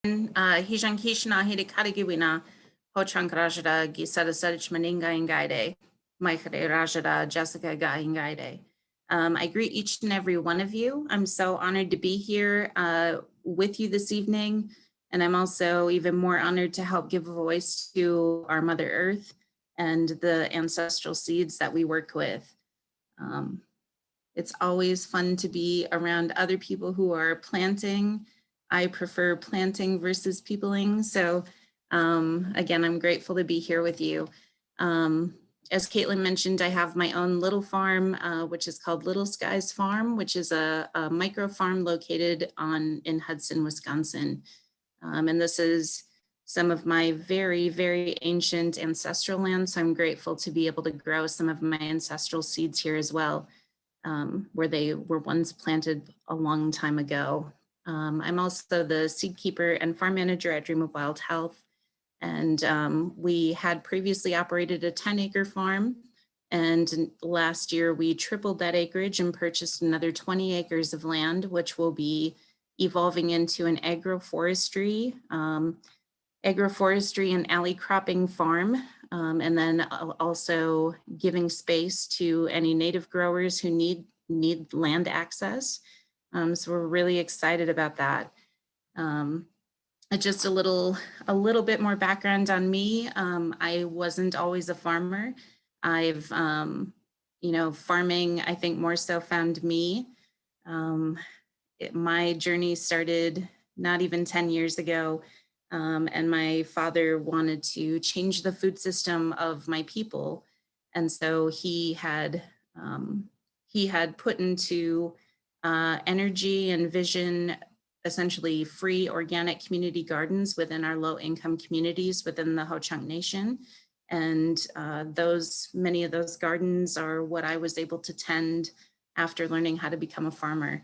Hijan Kishna Hidi Kadigiwina, Hochang Rajada, Gisada Sedich Maninga Ingaide, Maikade Rajada, Jessika Greendeer. I greet each and every one of you. I'm so honored to be here with you this evening. And I'm also even more honored to help give a voice to our Mother Earth and the ancestral seeds that we work with. It's always fun to be around other people who are planting. I prefer planting versus peopling. So again, I'm grateful to be here with you. As Caitlin mentioned, I have my own little farm, which is called Little Skies Farm, which is a micro farm located in Hudson, Wisconsin. And this is some of my very, very ancient ancestral land. So I'm grateful to be able to grow some of my ancestral seeds here as well, where they were once planted a long time ago. I'm also the seed keeper and farm manager at Dream of Wild Health. And we had previously operated a 10-acre farm. And last year we tripled that acreage and purchased another 20 acres of land, which will be evolving into an agroforestry and alley cropping farm. And then also giving space to any native growers who need land access. So we're really excited about that. Just a little bit more background on me. I wasn't always a farmer. I've, farming, I think more so found me. My journey started not even 10 years ago. And my father wanted to change the food system of my people. And so he had put into energy and vision, essentially free organic community gardens within our low-income communities within the Ho-Chunk Nation. And many of those gardens are what I was able to tend after learning how to become a farmer.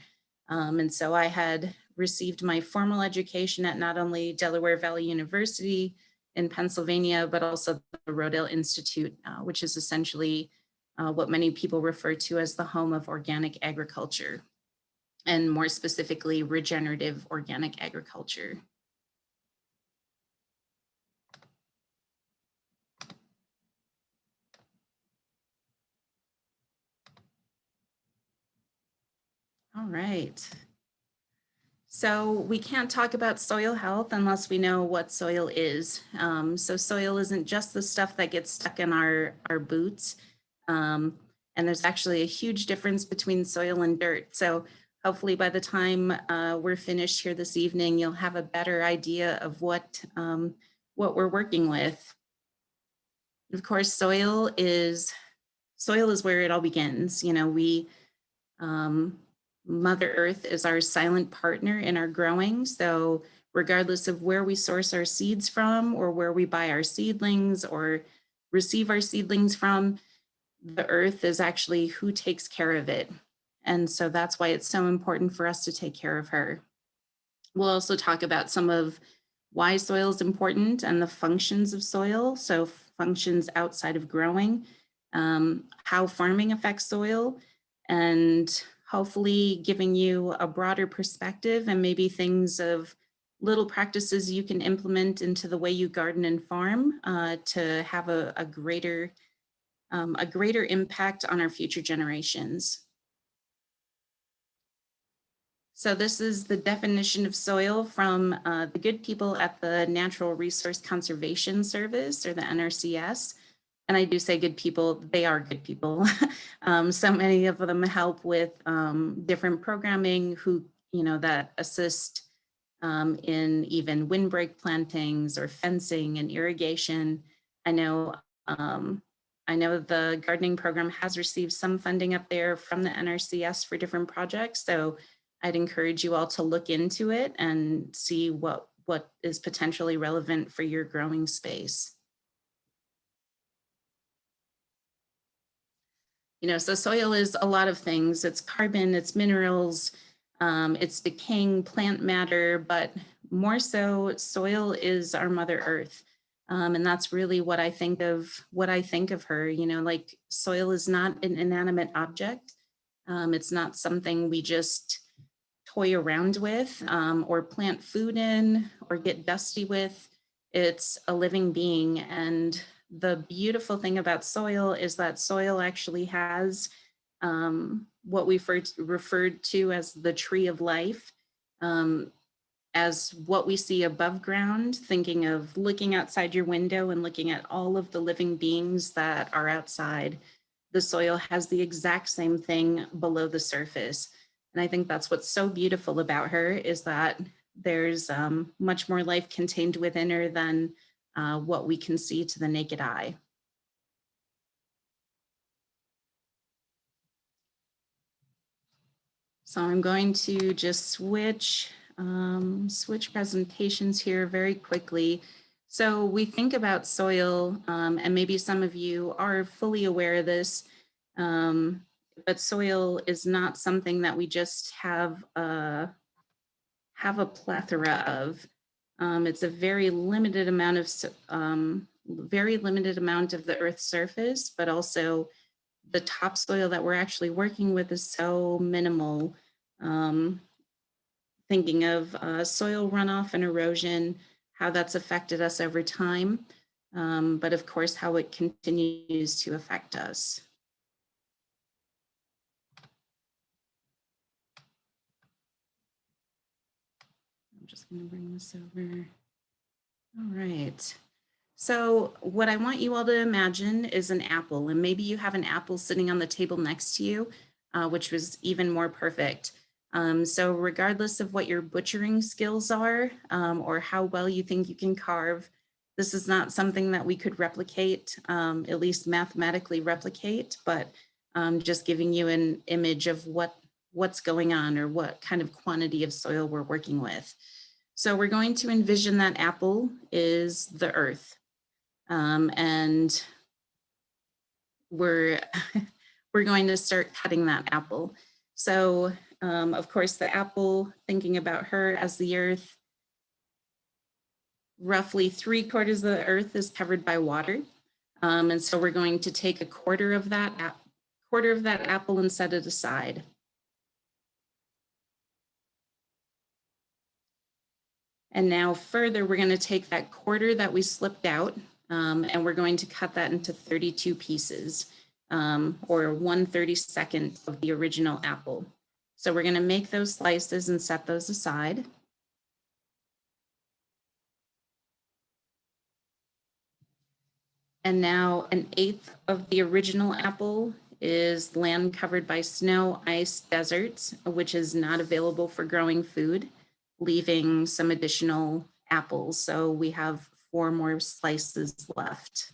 And so I had received my formal education at not only Delaware Valley University in Pennsylvania, but also the Rodale Institute, which is essentially what many people refer to as the home of organic agriculture, and more specifically, regenerative organic agriculture. All right. So we can't talk about soil health unless we know what soil is. So soil isn't just the stuff that gets stuck in our boots. And there's actually a huge difference between soil and dirt. So hopefully by the time we're finished here this evening, you'll have a better idea of what we're working with. Of course, soil is where it all begins. Mother Earth is our silent partner in our growing. So regardless of where we source our seeds from, or where we buy our seedlings or receive our seedlings from, the earth is actually who takes care of it. And so that's why it's so important for us to take care of her. We'll also talk about some of why soil is important and the functions of soil. So functions outside of growing, how farming affects soil, and hopefully giving you a broader perspective and maybe things of little practices you can implement into the way you garden and farm to have a greater impact on our future generations. So this is the definition of soil from the good people at the Natural Resource Conservation Service, or the NRCS. And I do say good people, they are good people. So many of them help with different programming that assist in even windbreak plantings or fencing and irrigation. I know the gardening program has received some funding up there from the NRCS for different projects. So I'd encourage you all to look into it and see what is potentially relevant for your growing space. So soil is a lot of things. It's carbon, it's minerals, it's decaying plant matter, but more so soil is our Mother Earth. And that's really what I think of her. Like, soil is not an inanimate object. It's not something we just toy around with or plant food in or get dusty with. It's a living being. And the beautiful thing about soil is that soil actually has what we've referred to as the tree of life. As what we see above ground, thinking of looking outside your window and looking at all of the living beings that are outside, the soil has the exact same thing below the surface. And I think that's what's so beautiful about her, is that there's much more life contained within her than what we can see to the naked eye. So I'm going to just switch presentations here very quickly. So we think about soil, and maybe some of you are fully aware of this, but soil is not something that we just have a plethora of. It's a very limited amount of the Earth's surface, but also the topsoil that we're actually working with is so minimal. Thinking of soil runoff and erosion, how that's affected us over time, but of course, how it continues to affect us. I'm just going to bring this over. All right. So what I want you all to imagine is an apple, and maybe you have an apple sitting on the table next to you, which was even more perfect. So regardless of what your butchering skills are or how well you think you can carve, this is not something that we could replicate, at least mathematically replicate, but just giving you an image of what's going on or what kind of quantity of soil we're working with. So we're going to envision that apple is the earth. And we're going to start cutting that apple. So of course, the apple, thinking about her as the earth, roughly 3/4 of the earth is covered by water. And so we're going to take a quarter of that apple and set it aside. And now further, we're going to take that quarter that we slipped out, and we're going to cut that into 32 pieces, or 1/32 of the original apple. So we're going to make those slices and set those aside. And now 1/8 of the original apple is land covered by snow, ice, deserts, which is not available for growing food, leaving some additional apples. So we have 4 more slices left.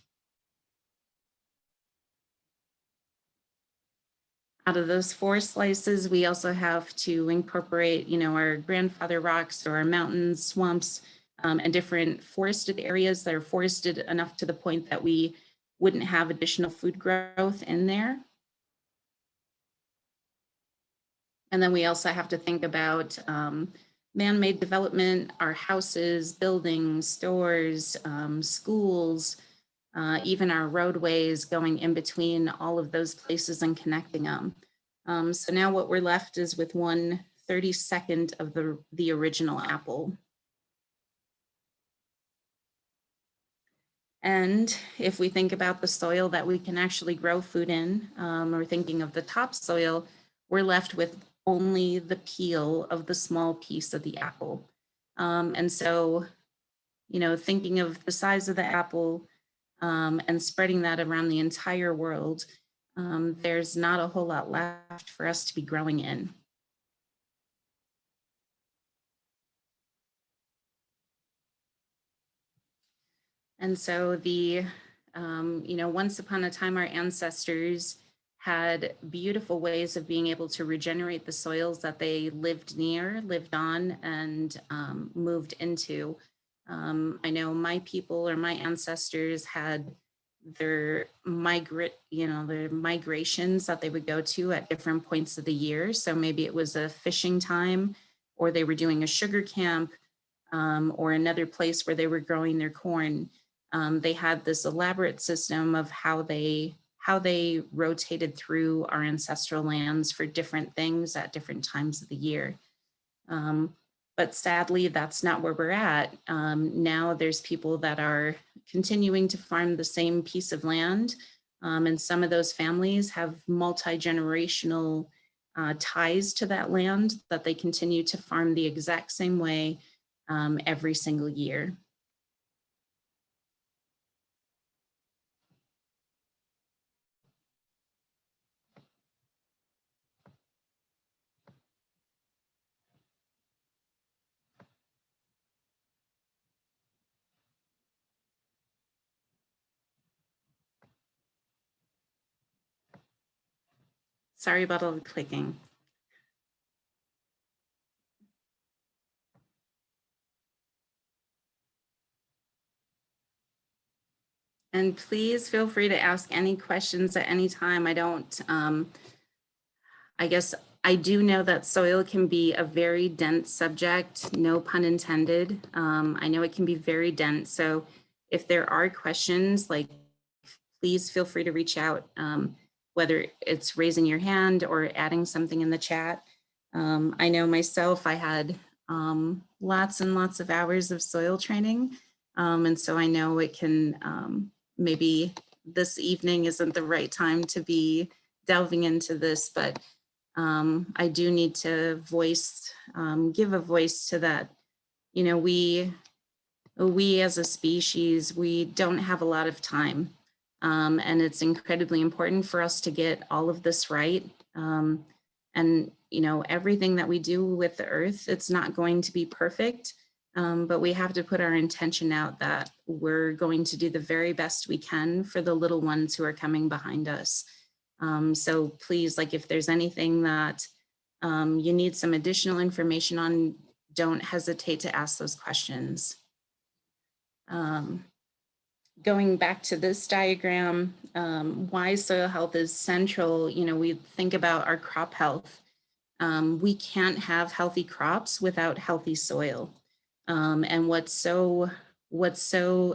Out of those 4 slices, we also have to incorporate, our grandfather rocks or our mountains, swamps, and different forested areas that are forested enough to the point that we wouldn't have additional food growth in there. And then we also have to think about man-made development, our houses, buildings, stores, schools, even our roadways going in between all of those places and connecting them. So now what we're left is with 1/32 of the original apple. And if we think about the soil that we can actually grow food in, or thinking of the topsoil, we're left with only the peel of the small piece of the apple. And so, thinking of the size of the apple and spreading that around the entire world, there's not a whole lot left for us to be growing in. And so once upon a time, our ancestors had beautiful ways of being able to regenerate the soils that they lived near, lived on, and moved into. I know my people or my ancestors had their migrations that they would go to at different points of the year. So maybe it was a fishing time, or they were doing a sugar camp, or another place where they were growing their corn. They had this elaborate system of how they rotated through our ancestral lands for different things at different times of the year. But sadly, that's not where we're at. Now there's people that are continuing to farm the same piece of land. And some of those families have multi-generational ties to that land that they continue to farm the exact same way every single year. Sorry about all the clicking. And please feel free to ask any questions at any time. I guess I do know that soil can be a very dense subject, no pun intended. I know it can be very dense. So if there are questions, like, please feel free to reach out, whether it's raising your hand or adding something in the chat. I know myself, I had lots and lots of hours of soil training. And so I know it can, maybe this evening isn't the right time to be delving into this, but I do need to give a voice to that. You know, we as a species, we don't have a lot of time. And it's incredibly important for us to get all of this right. And, you know, everything that we do with the earth, it's not going to be perfect, but we have to put our intention out that we're going to do the very best we can for the little ones who are coming behind us. So please, like, if there's anything that you need some additional information on, don't hesitate to ask those questions. Going back to this diagram, why soil health is central, you know, we think about our crop health. We can't have healthy crops without healthy soil. And what's so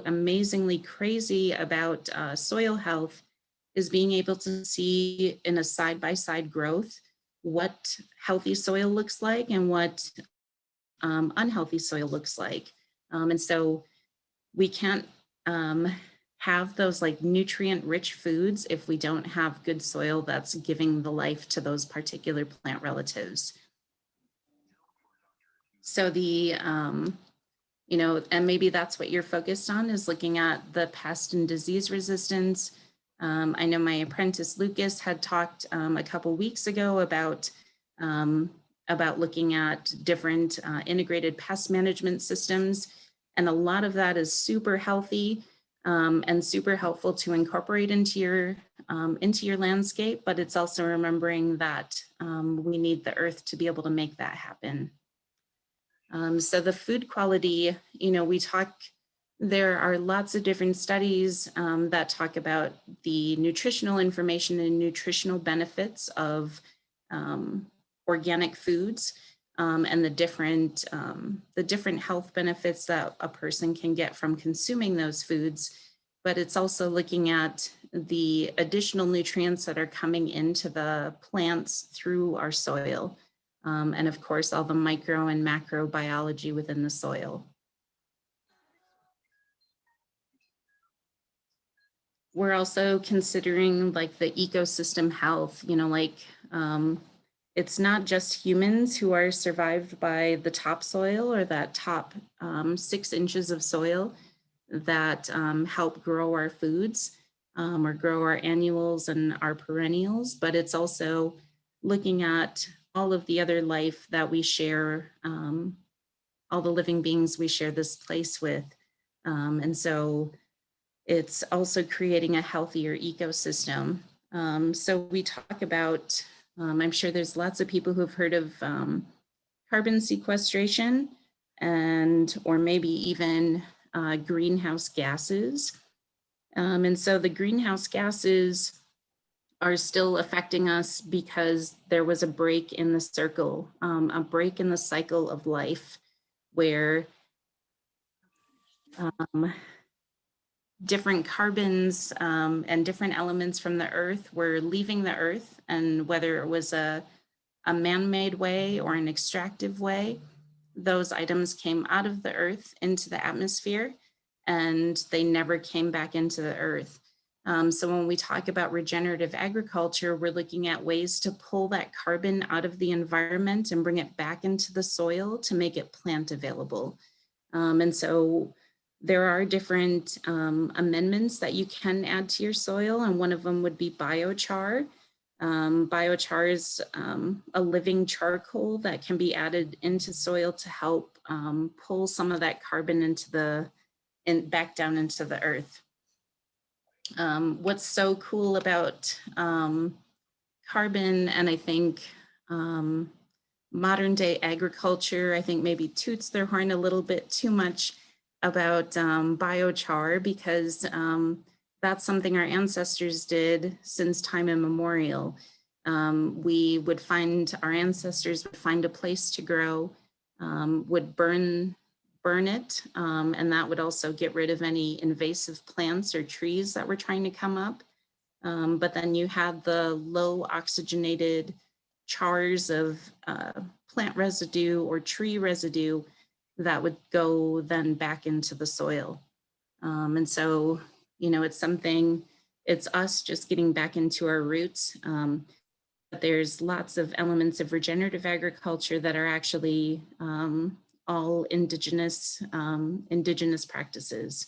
amazingly crazy about soil health is being able to see in a side-by-side growth what healthy soil looks like and what unhealthy soil looks like. And so we can't have those like nutrient-rich foods if we don't have good soil that's giving the life to those particular plant relatives. So the, you know, and maybe that's what you're focused on, is looking at the pest and disease resistance. I know my apprentice Lucas had talked a couple weeks ago about looking at different integrated pest management systems. And a lot of that is super healthy and super helpful to incorporate into your landscape, but it's also remembering that we need the earth to be able to make that happen. So the food quality, you know, there are lots of different studies that talk about the nutritional information and nutritional benefits of organic foods and the different health benefits that a person can get from consuming those foods. But it's also looking at the additional nutrients that are coming into the plants through our soil. And of course, all the micro and macro biology within the soil. We're also considering like the ecosystem health, you know, like it's not just humans who are survived by the topsoil or that top 6 inches of soil that help grow our foods or grow our annuals and our perennials, but it's also looking at all of the other life that we share, all the living beings we share this place with. And so it's also creating a healthier ecosystem. So we talk about, I'm sure there's lots of people who've heard of carbon sequestration or maybe even greenhouse gases. And so the greenhouse gases are still affecting us because there was a break in the circle, a break in the cycle of life where different carbons and different elements from the earth were leaving the earth, and whether it was a a man-made way or an extractive way, those items came out of the earth into the atmosphere and they never came back into the earth. So when we talk about regenerative agriculture, we're looking at ways to pull that carbon out of the environment and bring it back into the soil to make it plant available. And so there are different amendments that you can add to your soil, and one of them would be biochar. Biochar is a living charcoal that can be added into soil to help pull some of that carbon into back down into the earth. What's so cool about carbon, and I think modern day agriculture, I think maybe toots their horn a little bit too much about biochar, because that's something our ancestors did since time immemorial. Our ancestors would find a place to grow, would burn it, and that would also get rid of any invasive plants or trees that were trying to come up. But then you had the low oxygenated chars of plant residue or tree residue that would go then back into the soil. And so, it's us just getting back into our roots. But there's lots of elements of regenerative agriculture that are actually all indigenous practices.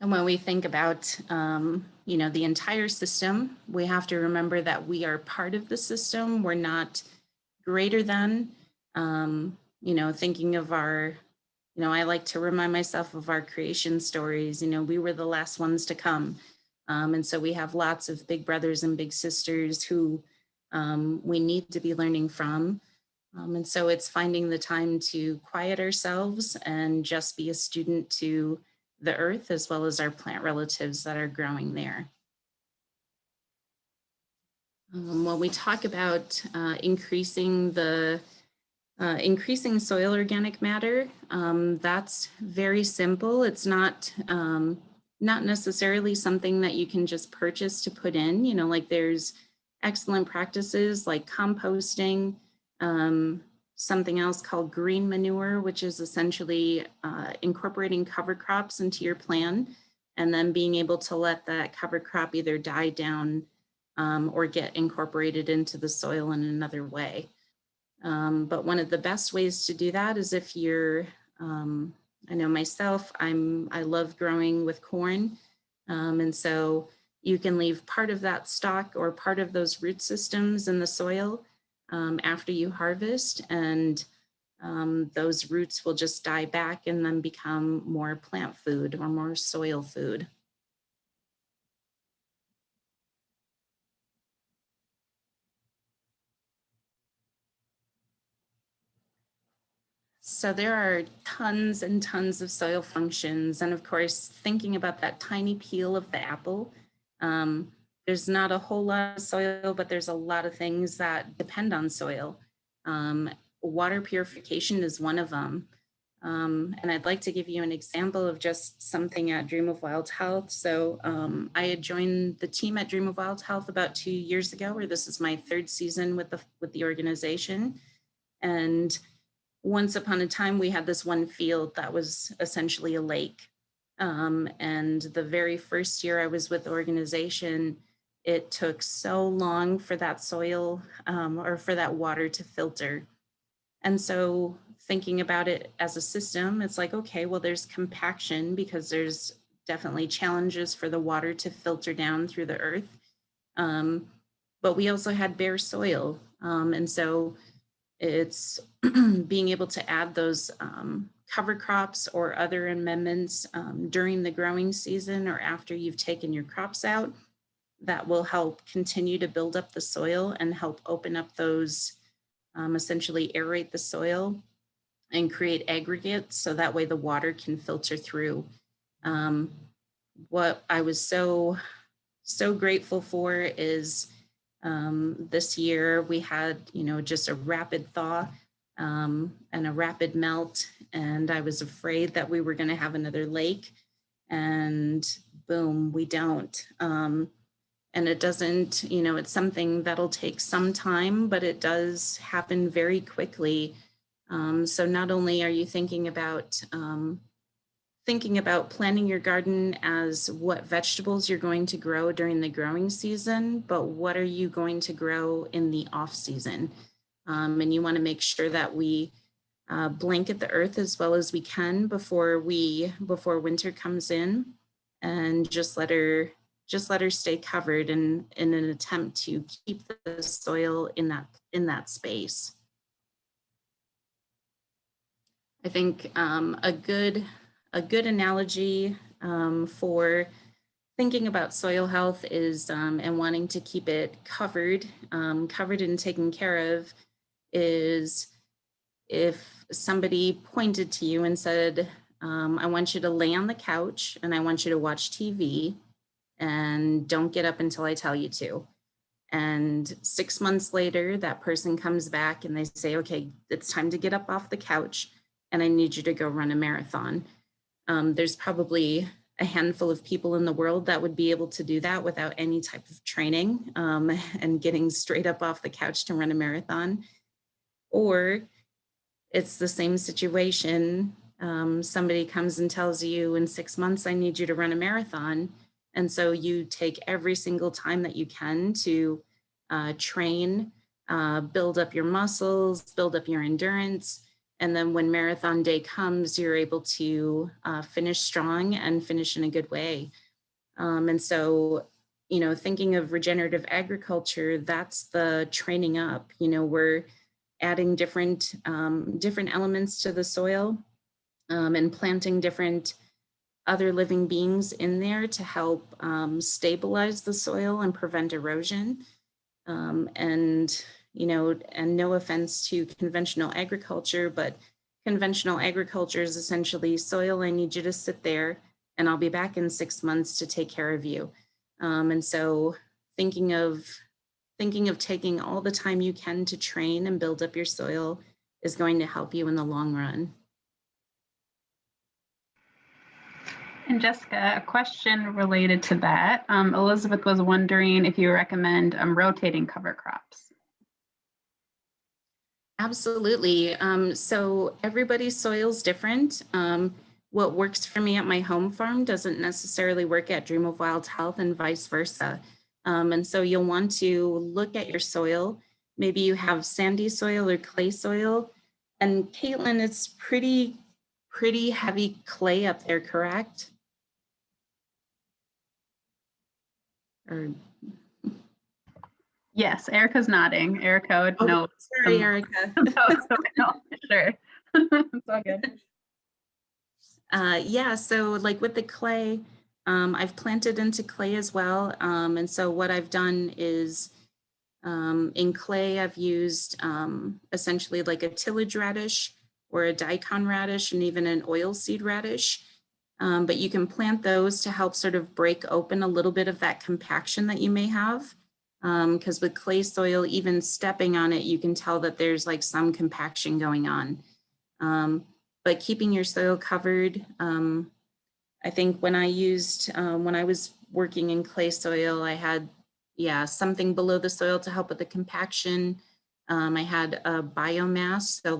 And when we think about, the entire system, we have to remember that we are part of the system. We're not greater than, thinking of our, I like to remind myself of our creation stories. We were the last ones to come. And so we have lots of big brothers and big sisters who we need to be learning from. And so it's finding the time to quiet ourselves and just be a student to the earth, as well as our plant relatives that are growing there. When we talk about increasing soil organic matter, that's very simple. It's not necessarily something that you can just purchase to put in. Like there's excellent practices like composting, something else called green manure, which is essentially incorporating cover crops into your plan and then being able to let that cover crop either die down or get incorporated into the soil in another way. But one of the best ways to do that is if you're, I know myself, I love growing with corn. And so you can leave part of that stock or part of those root systems in the soil after you harvest, and those roots will just die back and then become more plant food or more soil food. So there are tons and tons of soil functions. And of course, thinking about that tiny peel of the apple, there's not a whole lot of soil, but there's a lot of things that depend on soil. Water purification is one of them. And I'd like to give you an example of just something at Dream of Wild Health. So I had joined the team at Dream of Wild Health about 2 years ago, or this is my third season with the organization. And once upon a time, we had this one field that was essentially a lake. And the very first year I was with the organization, it took so long for that soil or for that water to filter. And so thinking about it as a system, it's like, okay, well, there's compaction because there's definitely challenges for the water to filter down through the earth. But we also had bare soil. And so it's being able to add those cover crops or other amendments during the growing season or after you've taken your crops out that will help continue to build up the soil and help open up those, essentially aerate the soil and create aggregates so that way the water can filter through. What I was so grateful for is this year we had, just a rapid thaw and a rapid melt, and I was afraid that we were going to have another lake, and boom, we don't. And it doesn't, it's something that'll take some time, but it does happen very quickly. So not only are you thinking about planning your garden as what vegetables you're going to grow during the growing season, but what are you going to grow in the off season? And you want to make sure that we blanket the earth as well as we can before winter comes in, and just let her stay covered in an attempt to keep the soil in that space. I think a good analogy for thinking about soil health is and wanting to keep it covered and taken care of is if somebody pointed to you and said, I want you to lay on the couch and I want you to watch TV and don't get up until I tell you to. And 6 months later, that person comes back and they say, okay, it's time to get up off the couch and I need you to go run a marathon. There's probably a handful of people in the world that would be able to do that without any type of training and getting straight up off the couch to run a marathon. Or it's the same situation. Somebody comes and tells you in 6 months, I need you to run a marathon. And so you take every single time that you can to train, build up your muscles, build up your endurance. And then when marathon day comes, you're able to finish strong and finish in a good way. And so, thinking of regenerative agriculture, that's the training up. We're adding different elements to the soil and planting different other living beings in there to help stabilize the soil and prevent erosion. And no offense to conventional agriculture, but conventional agriculture is essentially soil. I need you to sit there and I'll be back in 6 months to take care of you. And so thinking of taking all the time you can to train and build up your soil is going to help you in the long run. And Jessica, a question related to that. Elizabeth was wondering if you recommend rotating cover crops. Absolutely. So everybody's soil is different. What works for me at my home farm doesn't necessarily work at Dream of Wild Health and vice versa. And so you'll want to look at your soil. Maybe you have sandy soil or clay soil. And Caitlin, it's pretty heavy clay up there, correct? Or... Yes, Erica's nodding. Erica would know. Sorry, Erica. No, sure. It's all good. Yeah, so like with the clay, I've planted into clay as well. And so what I've done is in clay, I've used essentially like a tillage radish or a daikon radish and even an oilseed radish. But you can plant those to help sort of break open a little bit of that compaction that you may have. Because with clay soil, even stepping on it, you can tell that there's like some compaction going on. But keeping your soil covered, I think when I was working in clay soil, I had, something below the soil to help with the compaction. I had a biomass, so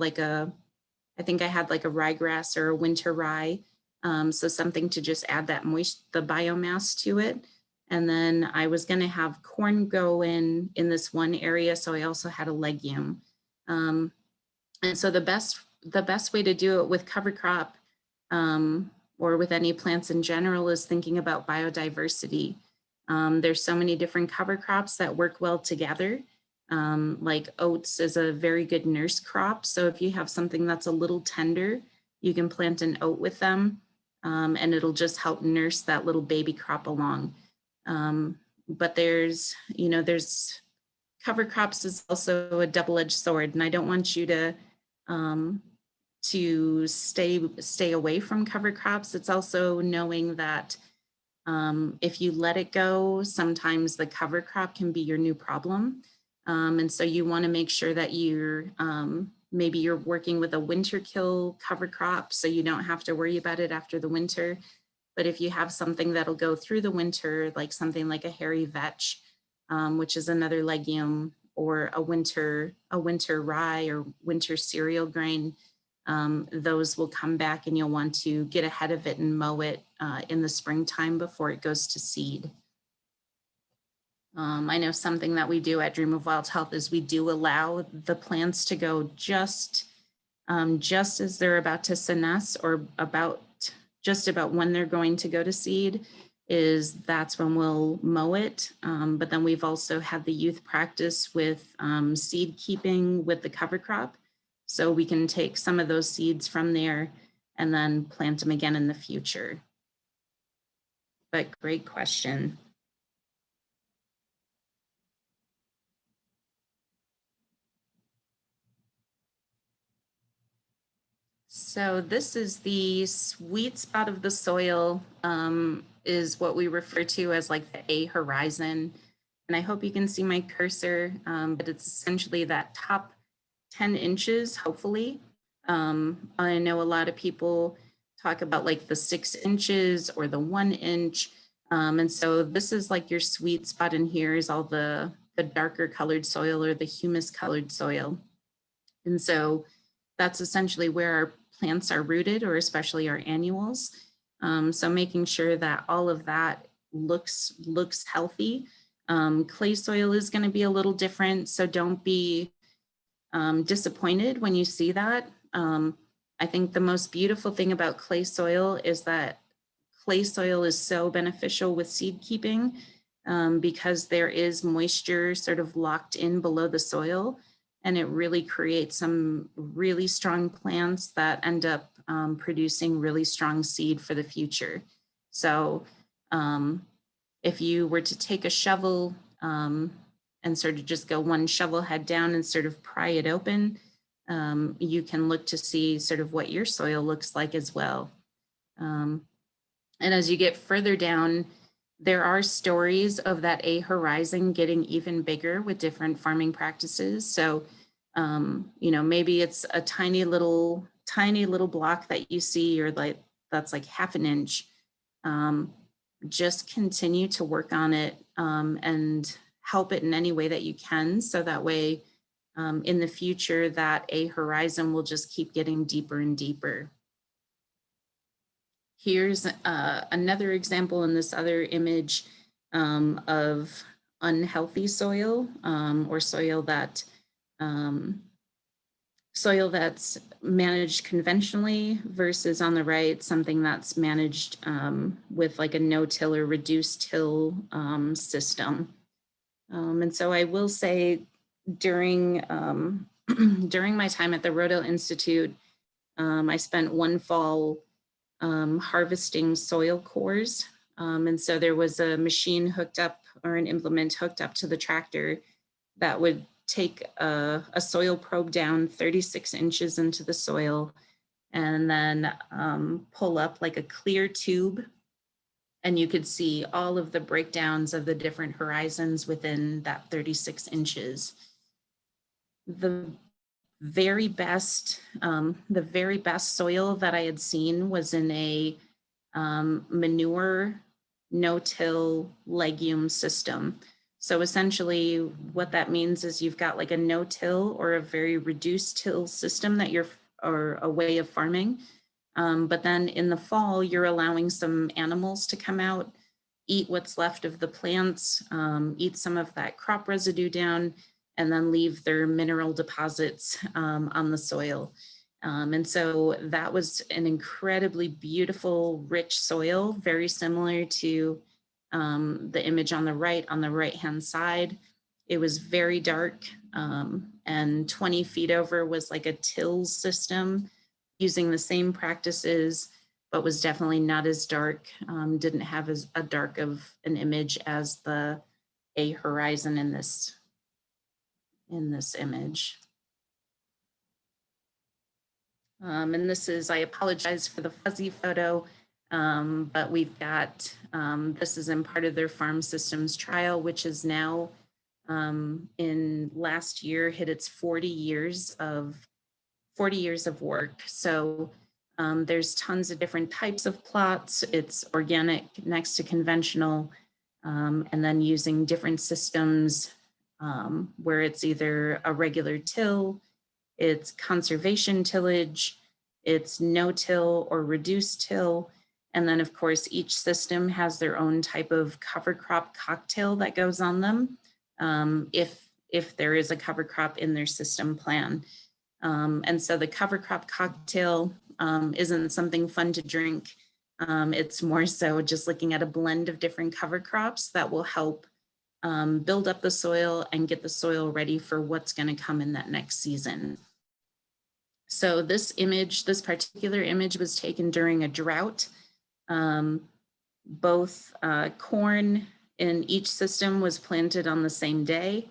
I think I had like a ryegrass or a winter rye. So something to just add that the biomass to it. And then I was going to have corn go in this one area. So I also had a legume. And so the best way to do it with cover crop or with any plants in general is thinking about biodiversity. There's so many different cover crops that work well together. Like oats is a very good nurse crop. So if you have something that's a little tender, you can plant an oat with them and it'll just help nurse that little baby crop along. But there's cover crops is also a double-edged sword, and I don't want you to stay away from cover crops. It's also knowing that if you let it go, sometimes the cover crop can be your new problem. And so you want to make sure that maybe you're working with a winter kill cover crop so you don't have to worry about it after the winter. But if you have something that'll go through the winter, like something like a hairy vetch, which is another legume, or a winter rye or winter cereal grain, those will come back, and you'll want to get ahead of it and mow it in the springtime before it goes to seed. I know something that we do at Dream of Wild Health is we do allow the plants to go just as they're about to senesce, or just about when they're going to go to seed. That's when we'll mow it. But then we've also had the youth practice with seed keeping with the cover crop. So we can take some of those seeds from there and then plant them again in the future. But great question. So this is the sweet spot of the soil, is what we refer to as like the A horizon. And I hope you can see my cursor, but it's essentially that top 10 inches, hopefully. I know a lot of people talk about like the 6 inches or the 1 inch. And so this is like your sweet spot in here is all the darker colored soil, or the humus colored soil. And so that's essentially where our plants are rooted, or especially our annuals. So making sure that all of that looks healthy. Clay soil is going to be a little different, so don't be disappointed when you see that. I think the most beautiful thing about clay soil is that clay soil is so beneficial with seed keeping, because there is moisture sort of locked in below the soil, and it really creates some really strong plants that end up producing really strong seed for the future. So if you were to take a shovel and sort of just go one shovel head down and sort of pry it open, you can look to see sort of what your soil looks like as well. And as you get further down, there are stories of that A horizon getting even bigger with different farming practices. So, maybe it's a tiny little block that you see, or like that's like half an inch. Just continue to work on it and help it in any way that you can. So that way, in the future, that A horizon will just keep getting deeper and deeper. Here's another example in this other image of unhealthy soil, or soil that's managed conventionally, versus on the right, something that's managed with like a no-till or reduced till system. And so I will say during during my time at the Rodale Institute, I spent one fall harvesting soil cores. And so there was a machine hooked up, or an implement hooked up to the tractor, that would take a soil probe down 36 inches into the soil, and then pull up like a clear tube, and you could see all of the breakdowns of the different horizons within that 36 inches. The very best soil that I had seen was in a manure no-till legume system. So essentially what that means is you've got like a no-till or a very reduced till system or a way of farming. But then in the fall, you're allowing some animals to come out, eat what's left of the plants, eat some of that crop residue down, and then leave their mineral deposits on the soil. And so that was an incredibly beautiful, rich soil, very similar to the image on the right-hand side. It was very dark, and 20 feet over was like a till system using the same practices, but was definitely not as dark, didn't have as a dark of an image as the A horizon in this image. And this is, I apologize for the fuzzy photo, but we've got, this is in part of their farm systems trial, which is now in last year hit its 40 years of work. So There's tons of different types of plots. It's organic next to conventional, and then using different systems where it's either a regular till, it's conservation tillage, it's no-till or reduced till. And then of course, each system has their own type of cover crop cocktail that goes on them if there is a cover crop in their system plan. And so the cover crop cocktail isn't something fun to drink. It's more so just looking at a blend of different cover crops that will help build up the soil and get the soil ready for what's going to come in that next season. So this particular image was taken during a drought. Both corn in each system was planted on the same day.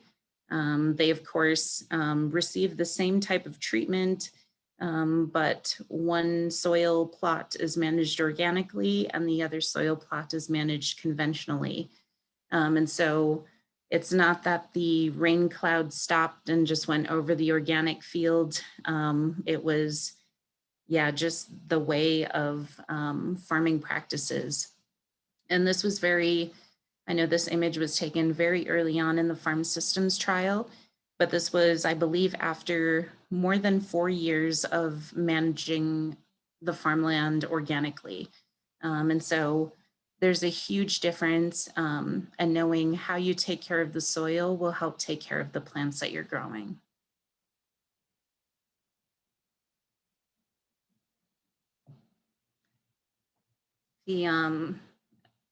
They, of course, received the same type of treatment, but one soil plot is managed organically and the other soil plot is managed conventionally. And so it's not that the rain cloud stopped and just went over the organic field. It was, yeah, just the way of farming practices. And this was I know this image was taken very early on in the farm systems trial, but this was, I believe, after more than 4 years of managing the farmland organically. And so there's a huge difference, and knowing how you take care of the soil will help take care of the plants that you're growing. The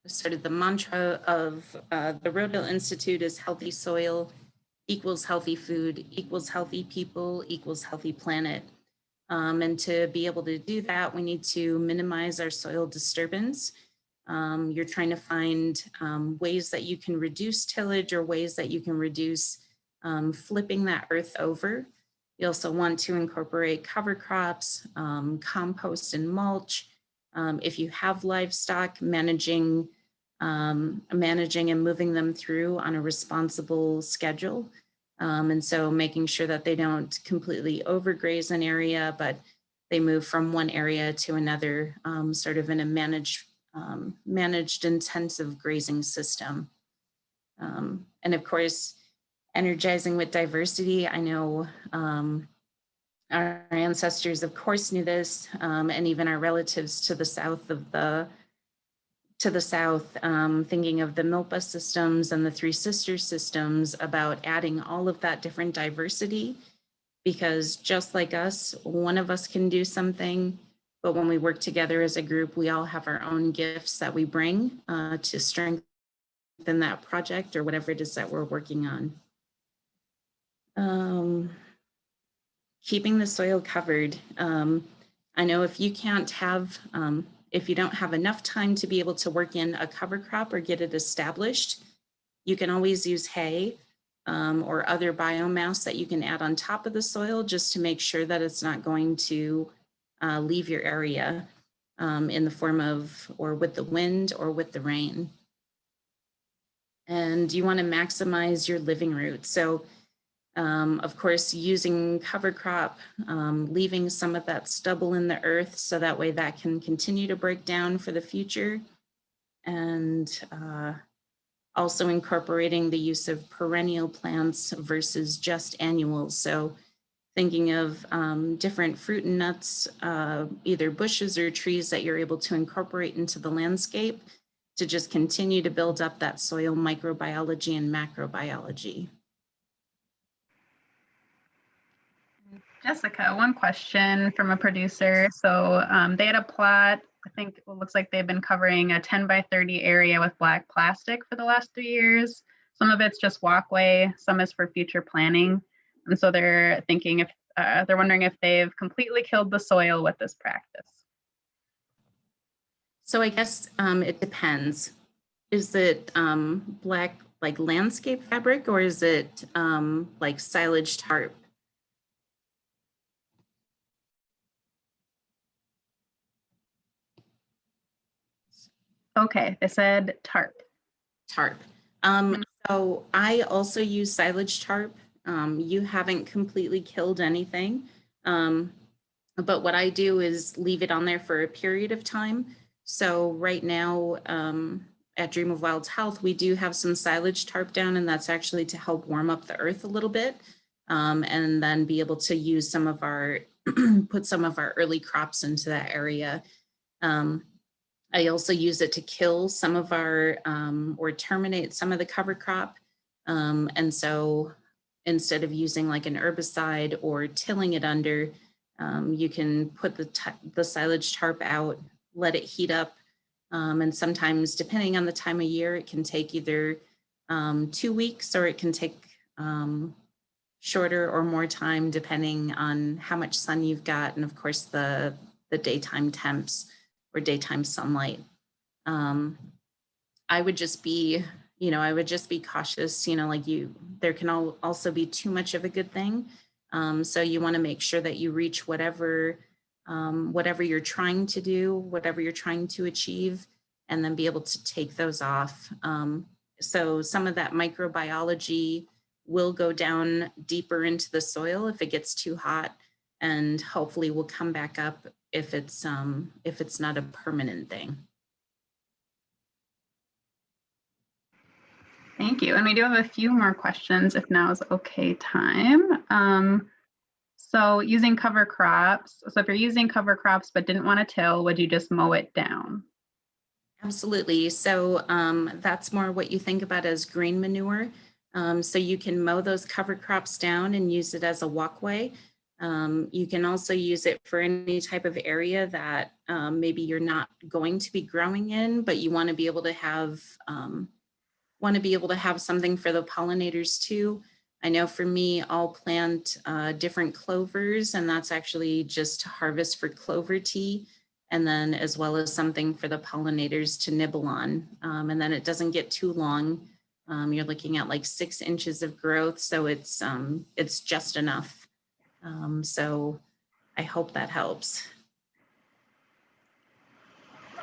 sort of the mantra of the Rodale Institute is healthy soil equals healthy food, equals healthy people, equals healthy planet. And to be able to do that, we need to minimize our soil disturbance. You're trying to find ways that you can reduce tillage or ways that you can reduce flipping that earth over. You also want to incorporate cover crops, compost and mulch. If you have livestock, managing and moving them through on a responsible schedule. And so making sure that they don't completely overgraze an area, but they move from one area to another, sort of in a managed intensive grazing system. And of course, energizing with diversity. I know our ancestors, of course, knew this, and even our relatives to the south, thinking of the Milpa systems and the Three Sisters systems, about adding all of that different diversity, because just like us, one of us can do something, but when we work together as a group, we all have our own gifts that we bring to strengthen that project or whatever it is that we're working on. Keeping the soil covered. I know if you can't have, if you don't have enough time to be able to work in a cover crop or get it established, you can always use hay or other biomass that you can add on top of the soil just to make sure that it's not going to leave your area in the form of, or with the wind or with the rain. And you want to maximize your living roots. So of course, using cover crop, leaving some of that stubble in the earth so that way that can continue to break down for the future. And also incorporating the use of perennial plants versus just annuals. So thinking of different fruit and nuts, either bushes or trees that you're able to incorporate into the landscape to just continue to build up that soil microbiology and macrobiology. Jessica, one question from a producer. So they had a plot, I think it looks like they've been covering a 10 by 30 area with black plastic for the last 3 years. Some of it's just walkway, some is for future planning. And so they're thinking if, they're wondering if they've completely killed the soil with this practice. So I guess it depends. Is it black, like landscape fabric, or is it like silage tarp? Okay, they said tarp. Tarp. So I also use silage tarp. You haven't completely killed anything. But what I do is leave it on there for a period of time. So right now at Dream of Wild's Health, we do have some silage tarp down, and that's actually to help warm up the earth a little bit, and then be able to use some of our, put some of our early crops into that area. I also use it to kill some of our, or terminate some of the cover crop. And so instead of using like an herbicide or tilling it under, you can put the silage tarp out, let it heat up. And sometimes, depending on the time of year, it can take either 2 weeks or it can take shorter or more time, depending on how much sun you've got. And of course, the daytime temps or daytime sunlight. I would just be, I would just be cautious, like there can also be too much of a good thing. So you want to make sure that you reach whatever you're trying to do, whatever you're trying to achieve, and then be able to take those off. So some of that microbiology will go down deeper into the soil if it gets too hot, and hopefully will come back up if it's not a permanent thing. Thank you. And we do have a few more questions if now is okay time. So using cover crops. So if you're using cover crops but didn't want to till, would you just mow it down? Absolutely. So that's more what you think about as green manure. So you can mow those cover crops down and use it as a walkway. You can also use it for any type of area that maybe you're not going to be growing in, but you want to be able to have something for the pollinators too. I know for me, I'll plant different clovers, and that's actually just to harvest for clover tea, and then as well as something for the pollinators to nibble on. And then it doesn't get too long. You're looking at like 6 inches of growth, so it's just enough. So I hope that helps.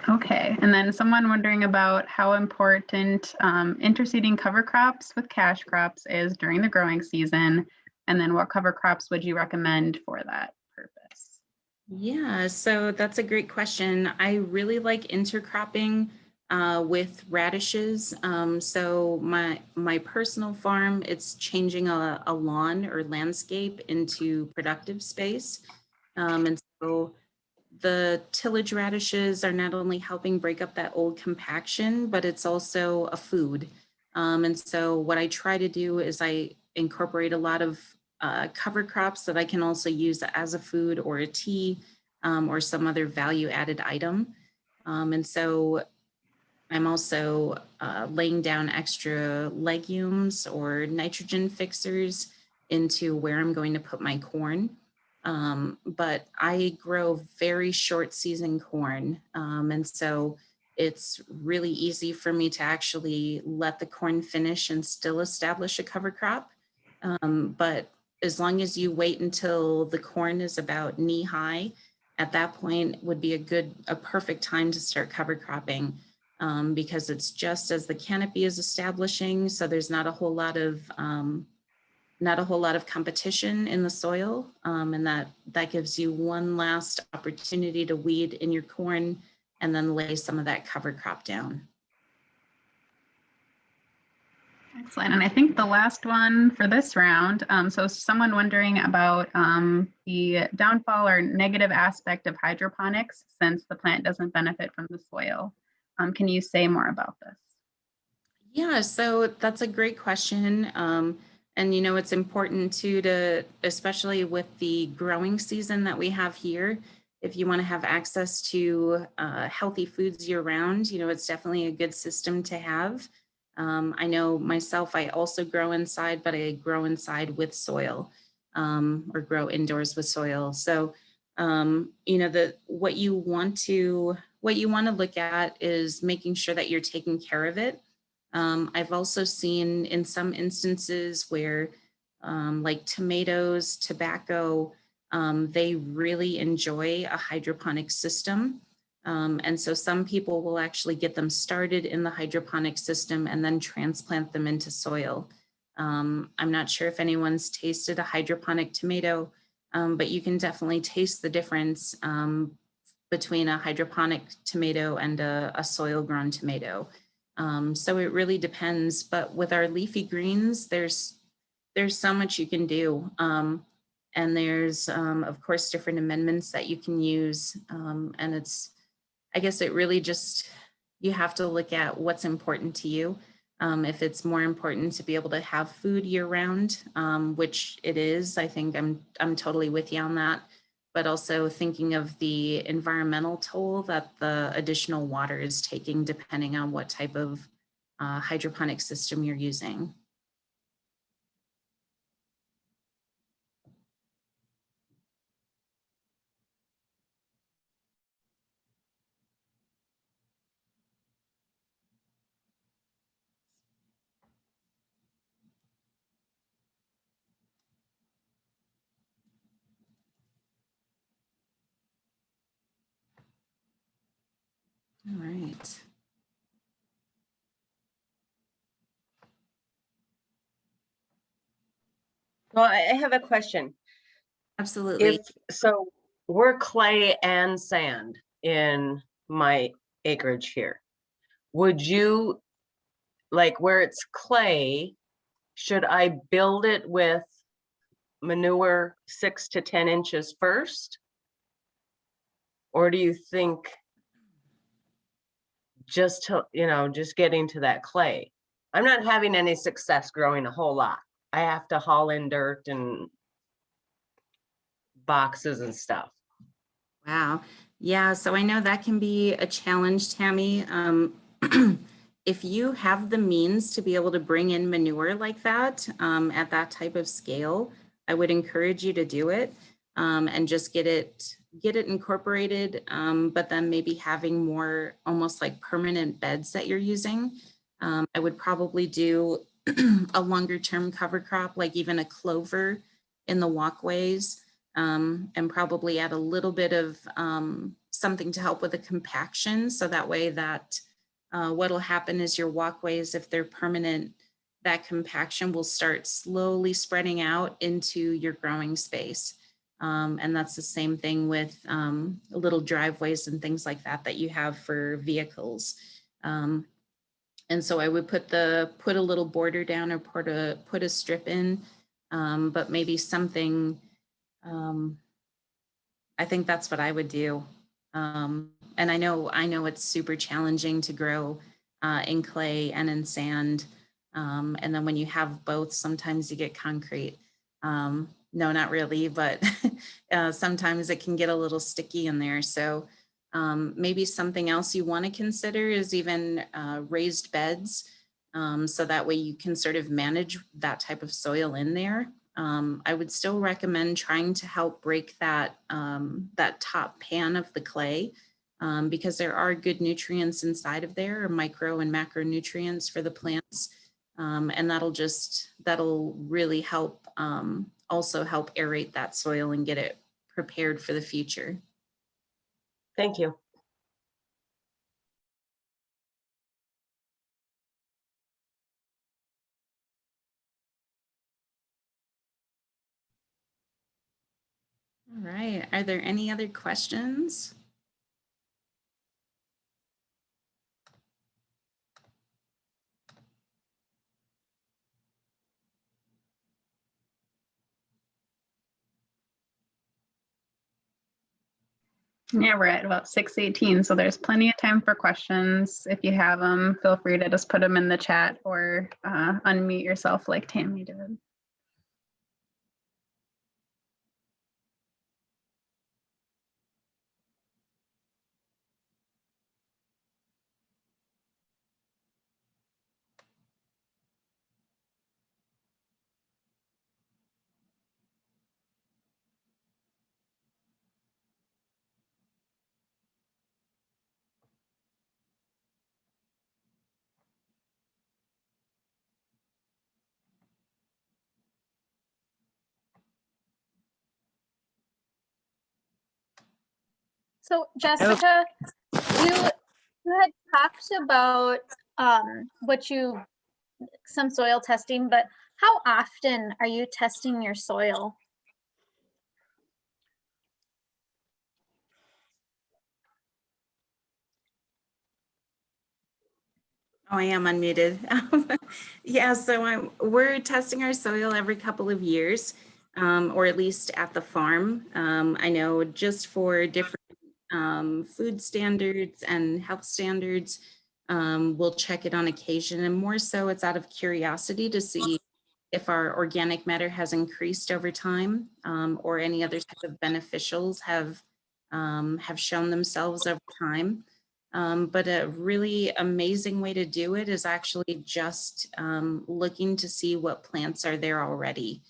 Okay, and then someone wondering about how important interseeding cover crops with cash crops is during the growing season, and then what cover crops would you recommend for that purpose? Yeah, so that's a great question. I really like intercropping with radishes. So my personal farm, it's changing a lawn or landscape into productive space. And so the tillage radishes are not only helping break up that old compaction, but it's also a food. And so what I try to do is I incorporate a lot of cover crops that I can also use as a food or a tea or some other value added item. And so I'm also laying down extra legumes or nitrogen fixers into where I'm going to put my corn. But I grow very short season corn. And so it's really easy for me to actually let the corn finish and still establish a cover crop. But as long as you wait until the corn is about knee high, at that point would be a perfect time to start cover cropping. Because it's just as the canopy is establishing, so there's not a whole lot of competition in the soil, and that gives you one last opportunity to weed in your corn and then lay some of that cover crop down. Excellent. And I think the last one for this round, so someone wondering about the downfall or negative aspect of hydroponics since the plant doesn't benefit from the soil. Can you say more about this? Yeah, so that's a great question. And it's important to, especially with the growing season that we have here, if you want to have access to healthy foods year round, it's definitely a good system to have. I know myself, I also grow inside, but I grow inside with soil, or grow indoors with soil. So, what you want to look at is making sure that you're taking care of it. I've also seen in some instances where like tomatoes, tobacco, they really enjoy a hydroponic system. And so some people will actually get them started in the hydroponic system and then transplant them into soil. I'm not sure if anyone's tasted a hydroponic tomato, but you can definitely taste the difference between a hydroponic tomato and a soil grown tomato. So it really depends, but with our leafy greens, there's so much you can do. And there's, of course, different amendments that you can use. And I guess it really just, you have to look at what's important to you. If it's more important to be able to have food year round, which it is, I think I'm totally with you on that. But also thinking of the environmental toll that the additional water is taking, depending on what type of hydroponic system you're using. All right. Well, I have a question. Absolutely. So we're clay and sand in my acreage here. Would you, like where it's clay, should I build it with manure 6 to 10 inches first? Or do you think just getting to that clay? I'm not having any success growing a whole lot. I have to haul in dirt and boxes and stuff. Wow. Yeah, so I know that can be a challenge, Tammy. If you have the means to be able to bring in manure like that at that type of scale, I would encourage you to do it and just get it incorporated, but then maybe having more almost like permanent beds that you're using. I would probably do a longer term cover crop, like even a clover in the walkways. And probably add a little bit of something to help with the compaction. So that way that what'll happen is your walkways, if they're permanent, that compaction will start slowly spreading out into your growing space. And that's the same thing with little driveways and things like that that you have for vehicles. And so I would put a little border down or put a strip in, but maybe something. I think that's what I would do. And I know it's super challenging to grow in clay and in sand. And then when you have both, sometimes you get concrete. No, not really, but sometimes it can get a little sticky in there. So maybe something else you want to consider is even raised beds. So that way you can sort of manage that type of soil in there. I would still recommend trying to help break that top pan of the clay because there are good nutrients inside of there, micro and macronutrients for the plants. And that'll really help also help aerate that soil and get it prepared for the future. Thank you. All right, are there any other questions? Yeah, we're at about 6:18, so there's plenty of time for questions. If you have them, feel free to just put them in the chat or unmute yourself like Tammy did. So Jessica, you had talked about some soil testing, but how often are you testing your soil? Oh, I am unmuted. Yeah, so we're testing our soil every couple of years, or at least at the farm. I know just for different food standards and health standards, we'll check it on occasion, and more so it's out of curiosity to see if our organic matter has increased over time, or any other type of beneficials have shown themselves over time. But a really amazing way to do it is actually just looking to see what plants are there already.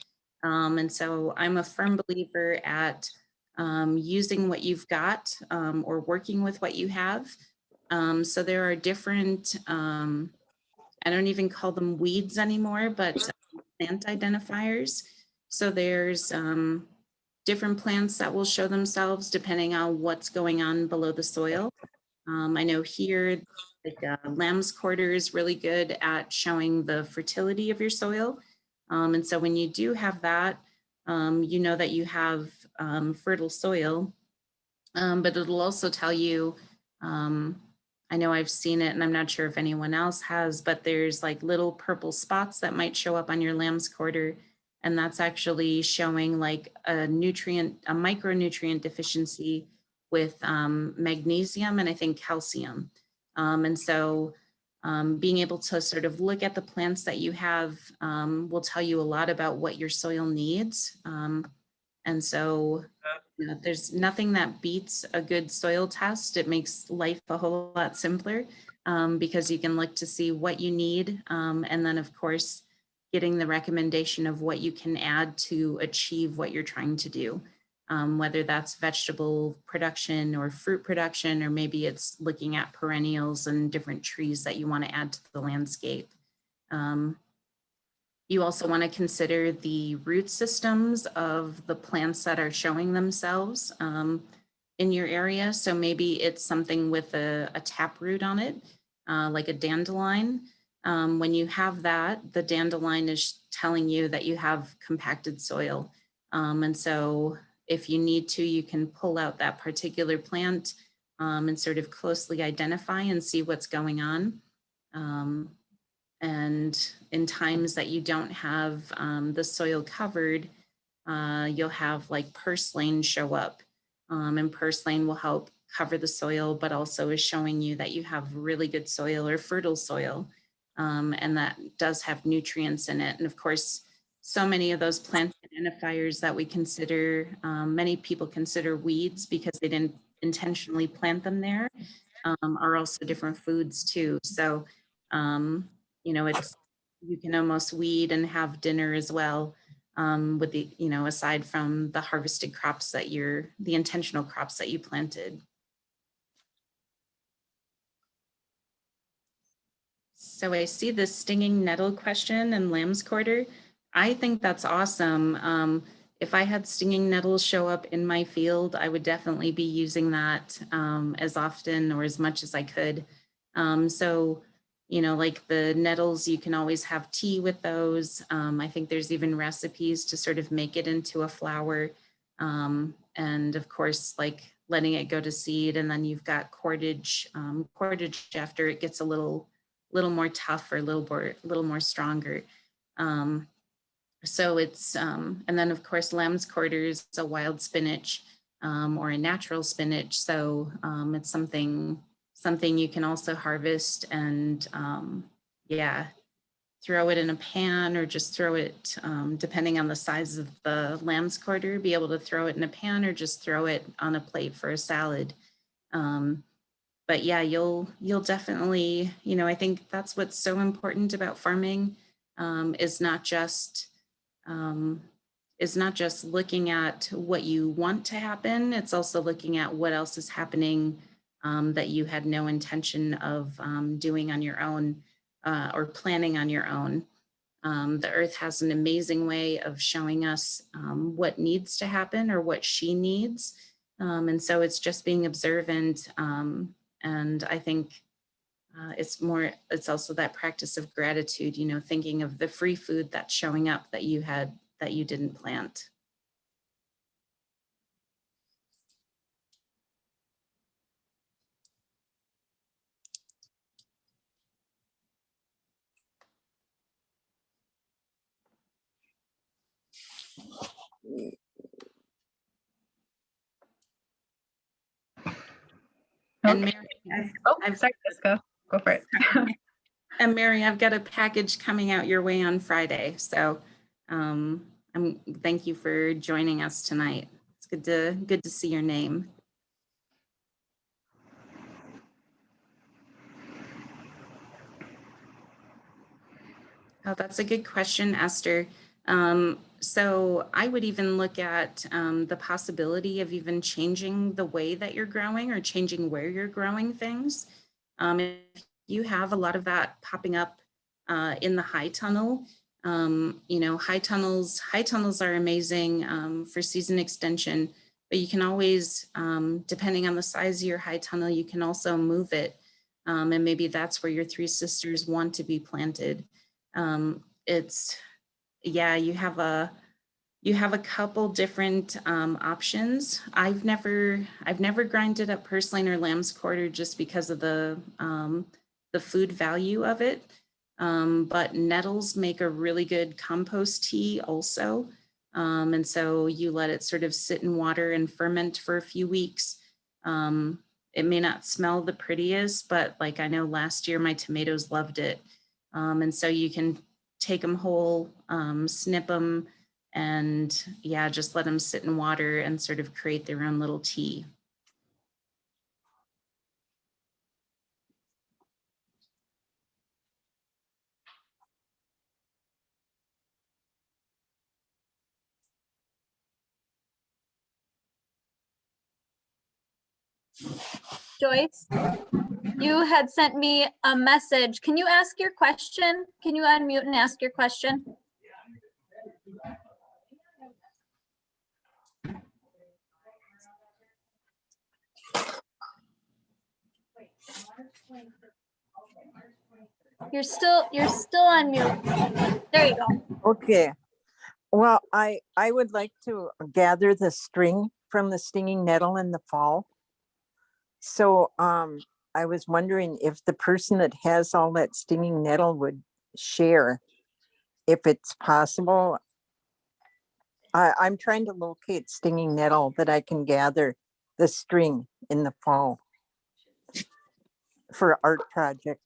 And so I'm a firm believer at using what you've got, or working with what you have. So there are different, I don't even call them weeds anymore, but plant identifiers. So there's different plants that will show themselves depending on what's going on below the soil. I know here, like lamb's quarter is really good at showing the fertility of your soil. And so when you do have that, you know that you have fertile soil, but it'll also tell you, I know I've seen it and I'm not sure if anyone else has, but there's like little purple spots that might show up on your lamb's quarter. And that's actually showing like a micronutrient deficiency with magnesium and I think calcium. And so being able to sort of look at the plants that you have will tell you a lot about what your soil needs. And so there's nothing that beats a good soil test. It makes life a whole lot simpler because you can look to see what you need. And then, of course, getting the recommendation of what you can add to achieve what you're trying to do, whether that's vegetable production or fruit production, or maybe it's looking at perennials and different trees that you want to add to the landscape. You also want to consider the root systems of the plants that are showing themselves in your area. So maybe it's something with a taproot on it, like a dandelion. When you have that, the dandelion is telling you that you have compacted soil. And so if you need to, you can pull out that particular plant and sort of closely identify and see what's going on. And in times that you don't have the soil covered, you'll have like purslane show up. And purslane will help cover the soil, but also is showing you that you have really good soil or fertile soil. And that does have nutrients in it. And of course, so many of those plant identifiers that we consider, many people consider weeds because they didn't intentionally plant them there, are also different foods too. So, you know, you can almost weed and have dinner as well, with the, you know, aside from the harvested crops that the intentional crops that you planted. So I see the stinging nettle question and lamb's quarter. I think that's awesome. If I had stinging nettles show up in my field, I would definitely be using that as often or as much as I could. So, you know, like the nettles, you can always have tea with those. I think there's even recipes to sort of make it into a flour. And of course, like letting it go to seed, and then you've got cordage. Cordage after it gets a little more tough or a little more stronger. So it's, and then of course, lamb's quarters, a wild spinach or a natural spinach. So it's something you can also harvest and yeah, throw it in a pan or just throw it, depending on the size of the lamb's quarter, be able to throw it in a pan or just throw it on a plate for a salad. But yeah, you'll definitely, you know, I think that's what's so important about farming, is not just looking at what you want to happen. It's also looking at what else is happening that you had no intention of doing on your own or planning on your own. The earth has an amazing way of showing us what needs to happen or what she needs. And so it's just being observant. And I think it's also that practice of gratitude, you know, thinking of the free food that's showing up that you didn't plant. And Okay. Mary, Oh, I've- sorry, Jessica. Go for it. and Mary, I've got a package coming out your way on Friday. So thank you for joining us tonight. It's good to see your name. Oh, that's a good question, Esther. So I would even look at the possibility of even changing the way that you're growing or changing where you're growing things. If you have a lot of that popping up in the high tunnel, you know, high tunnels are amazing for season extension, but you can always, depending on the size of your high tunnel, you can also move it. And maybe that's where your three sisters want to be planted. Yeah, you have a couple different options. I've never grinded up purslane or lamb's quarter just because of the food value of it. But nettles make a really good compost tea also. And so you let it sort of sit in water and ferment for a few weeks. It may not smell the prettiest, but like I know last year my tomatoes loved it. And so you can take them whole, snip them, and yeah, just let them sit in water and sort of create their own little tea. Joyce, you had sent me a message. Can you ask your question? Can you unmute and ask your question? You're still on mute. There you go. Okay. Well, I would like to gather the string from the stinging nettle in the fall. So I was wondering if the person that has all that stinging nettle would share, if it's possible. I'm trying to locate stinging nettle that I can gather the string in the fall for art project.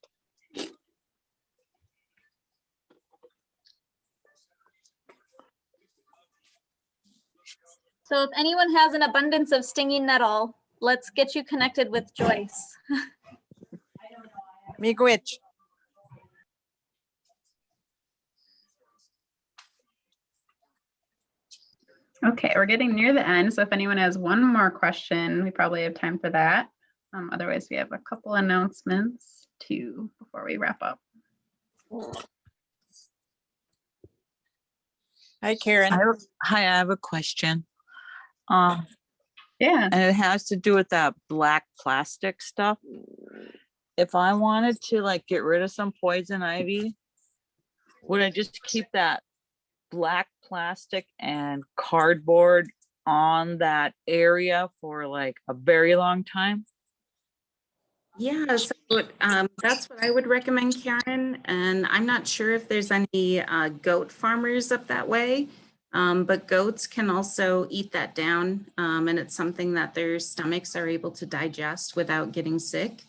So if anyone has an abundance of stinging nettle, let's get you connected with Joyce. Miigwech. Okay, we're getting near the end. So if anyone has one more question, we probably have time for that. Otherwise, we have a couple announcements too before we wrap up. Hi, Karen. Hi, I have a question. Yeah. And it has to do with that black plastic stuff. If I wanted to like get rid of some poison ivy, would I just keep that black plastic and cardboard on that area for like a very long time? Yeah, so that's what I would recommend, Karen. And I'm not sure if there's any goat farmers up that way, but goats can also eat that down. And it's something that their stomachs are able to digest without getting sick.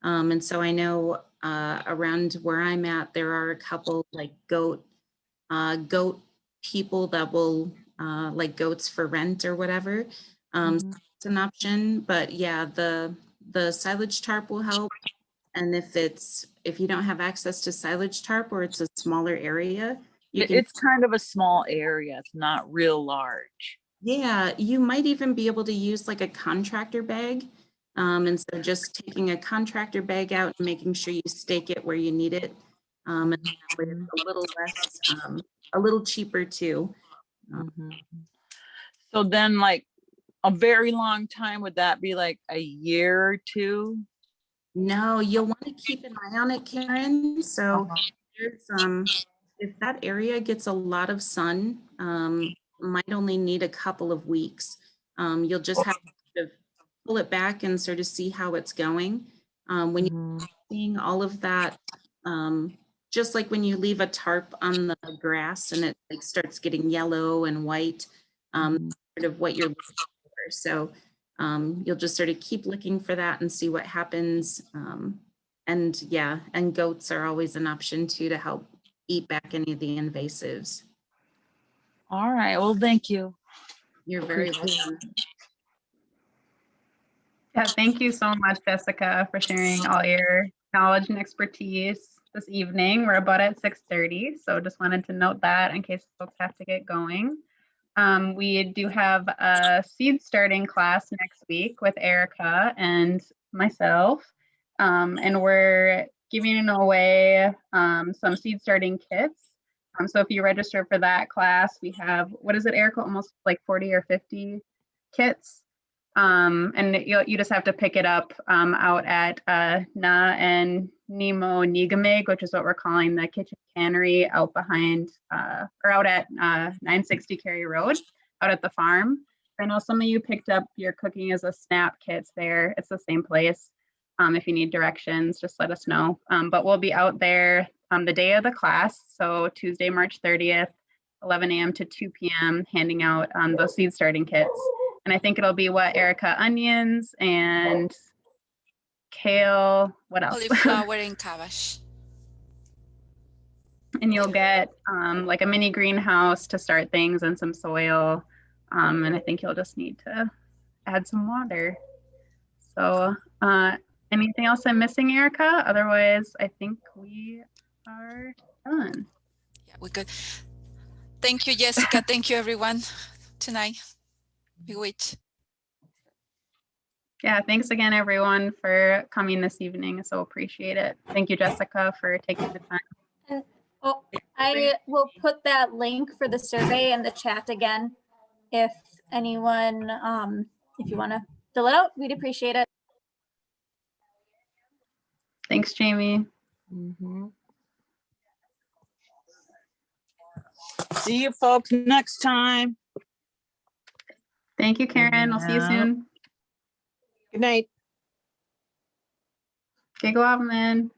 And so I know around where I'm at, there are a couple like goat people that will like goats for rent or whatever. So it's an option, but yeah, the silage tarp will help. And if you don't have access to silage tarp or it's a smaller area, It's kind of a small area. It's not real large. yeah, you might even be able to use like a contractor bag. And so just taking a contractor bag out and making sure you stake it where you need it. And that way it's a little less, a little cheaper too. So then like a very long time, would that be like a year or two? No, you'll want to keep an eye on it, Karen. So if that area gets a lot of sun, might only need a couple of weeks. You'll just have to sort of pull it back and sort of see how it's going. When you're seeing all of that, just like when you leave a tarp on the grass and it like starts getting yellow and white, sort of what you're looking for. So you'll just sort of keep looking for that and see what happens. And yeah, and goats are always an option too to help eat back any of the invasives. All right, well, thank you. You're very Appreciate welcome. Yeah, thank you so much, Jessica, for sharing all your knowledge and expertise this evening. We're about at 6:30, so just wanted to note that in case folks have to get going. We do have a seed starting class next week with Erica and myself, and we're giving away some seed starting kits. So if you register for that class, we have, what is it, Erica, almost like 40 or 50 kits. And you just have to pick it up out at Na and Nemo Nigamig, which is what we're calling the kitchen cannery out behind or out at 960 Cary Road, out at the farm. I know some of you picked up your cooking as a snap kits there. It's the same place. If you need directions, just let us know. But we'll be out there the day of the class, so Tuesday, March 30th, 11 a.m. to 2 p.m., handing out those seed starting kits. And I think it'll be what, Erica, onions and kale, what else? Cauliflower and cabbage. And you'll get like a mini greenhouse to start things and some soil. And I think you'll just need to add some water. So anything else I'm missing, Erica? Otherwise, I think we are done. Yeah, we good. Thank you, Jessica. Thank you, everyone, tonight. We wait. Yeah, thanks again, everyone, for coming this evening. I so appreciate it. Thank you, Jessica, for taking the time. And oh, I will put that link for the survey in the chat again. If anyone, if you want to fill it out, we'd appreciate it. Thanks, Jamie. See you folks next time. Thank you, Karen. I'll see you Yeah. soon. Good night. Okay, go out, man.